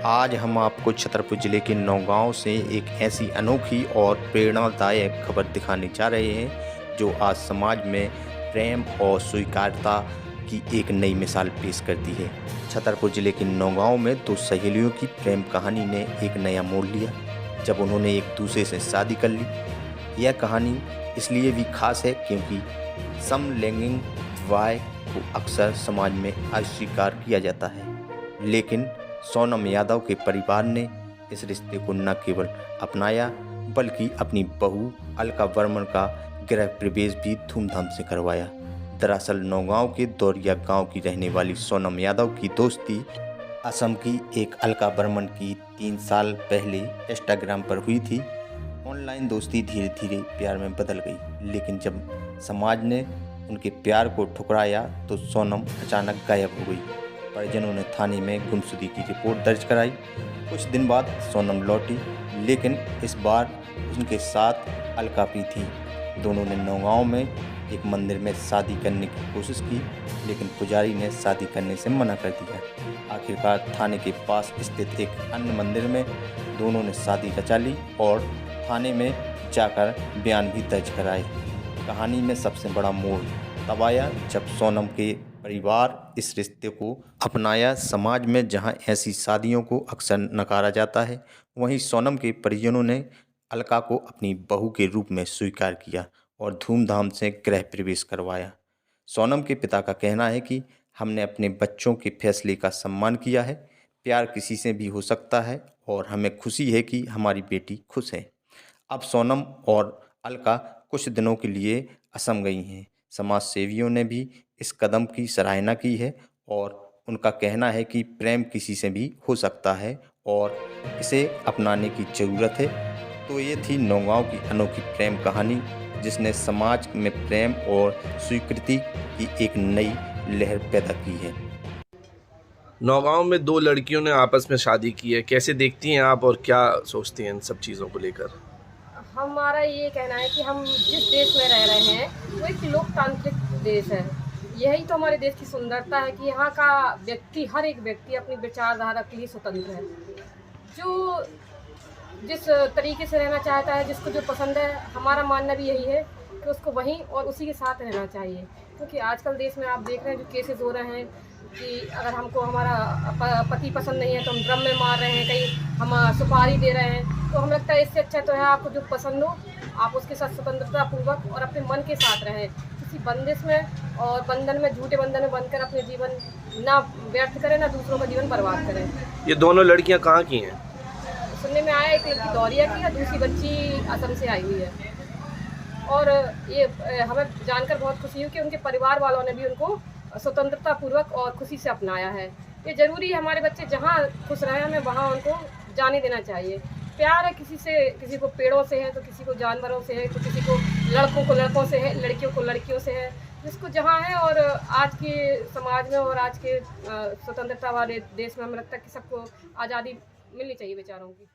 आज हम आपको छतरपुर ज़िले के नौगांव से एक ऐसी अनोखी और प्रेरणादायक खबर दिखाने जा रहे हैं जो आज समाज में प्रेम और स्वीकार्यता की एक नई मिसाल पेश करती है। छतरपुर ज़िले के नौगांव में दो सहेलियों की प्रेम कहानी ने एक नया मोड़ लिया जब उन्होंने एक दूसरे से शादी कर ली। यह कहानी इसलिए भी खास है क्योंकि समलैंगिक विवाह को अक्सर समाज में अस्वीकार किया जाता है, लेकिन सोनम यादव के परिवार ने इस रिश्ते को न केवल अपनाया बल्कि अपनी बहू अलका वर्मन का गृह प्रवेश भी धूमधाम से करवाया। दरअसल नौगांव के दौरिया गांव की रहने वाली सोनम यादव की दोस्ती असम की एक अलका वर्मन की 3 साल पहले इंस्टाग्राम पर हुई थी। ऑनलाइन दोस्ती धीरे धीरे प्यार में बदल गई, लेकिन जब समाज ने उनके प्यार को ठुकराया तो सोनम अचानक गायब हो गई। परिजनों ने थाने में गुमशुदगी की रिपोर्ट दर्ज कराई। कुछ दिन बाद सोनम लौटी, लेकिन इस बार उनके साथ अलका भी थी। दोनों ने नौगांव में एक मंदिर में शादी करने की कोशिश की, लेकिन पुजारी ने शादी करने से मना कर दिया। आखिरकार थाने के पास स्थित एक अन्य मंदिर में दोनों ने शादी रचा ली और थाने में जाकर बयान भी दर्ज कराए। कहानी में सबसे बड़ा मोड़ तब आया जब सोनम के परिवार इस रिश्ते को अपनाया। समाज में जहां ऐसी शादियों को अक्सर नकारा जाता है, वहीं सोनम के परिजनों ने अलका को अपनी बहू के रूप में स्वीकार किया और धूमधाम से गृह प्रवेश करवाया। सोनम के पिता का कहना है कि हमने अपने बच्चों के फैसले का सम्मान किया है। प्यार किसी से भी हो सकता है और हमें खुशी है कि हमारी बेटी खुश है। अब सोनम और अलका कुछ दिनों के लिए असम गई हैं। समाज सेवियों ने भी इस कदम की सराहना की है और उनका कहना है कि प्रेम किसी से भी हो सकता है और इसे अपनाने की ज़रूरत है। तो ये थी नौगांव की अनोखी प्रेम कहानी जिसने समाज में प्रेम और स्वीकृति की एक नई लहर पैदा की है। नौगांव में दो लड़कियों ने आपस में शादी की है, कैसे देखती हैं आप और क्या सोचती हैं इन सब चीज़ों को लेकर? हमारा ये कहना है कि हम जिस देश में रह रहे हैं वो एक लोकतांत्रिक देश है। यही तो हमारे देश की सुंदरता है कि यहाँ का व्यक्ति, हर एक व्यक्ति अपनी विचारधारा के लिए स्वतंत्र है। जो जिस तरीके से रहना चाहता है, जिसको जो पसंद है, हमारा मानना भी यही है कि उसको वहीं और उसी के साथ रहना चाहिए। क्योंकि आजकल देश में आप देख रहे हैं जो केसेस हो रहे हैं कि अगर हमको हमारा पति पसंद नहीं है तो हम ड्रम में मार रहे हैं, कहीं हम सुपारी दे रहे हैं। तो हमें लगता है इससे अच्छा तो है आपको जो पसंद हो आप उसके साथ स्वतंत्रता पूर्वक और अपने मन के साथ रहें। किसी बंदिश में और बंधन में, झूठे बंधन में बंधकर अपने जीवन ना व्यर्थ करें, ना दूसरों का जीवन बर्बाद करें। ये दोनों लड़कियां कहाँ की हैं? सुनने में आया एक लड़की दौरिया की है, दूसरी बच्ची असम से आई हुई है। और ये हमें जानकर बहुत खुशी हुई कि उनके परिवार वालों ने भी उनको स्वतंत्रता पूर्वक और खुशी से अपनाया है। ये ज़रूरी है, हमारे बच्चे जहाँ खुश रहे हमें वहाँ उनको जाने देना चाहिए। प्यार है किसी से, किसी को पेड़ों से है तो किसी को जानवरों से है, तो किसी को लड़कों को लड़कों से है, लड़कियों को लड़कियों से है, जिसको जहाँ है। और आज के समाज में और आज के स्वतंत्रता वाले देश में हमें लगता है कि सबको आज़ादी मिलनी चाहिए विचारों की।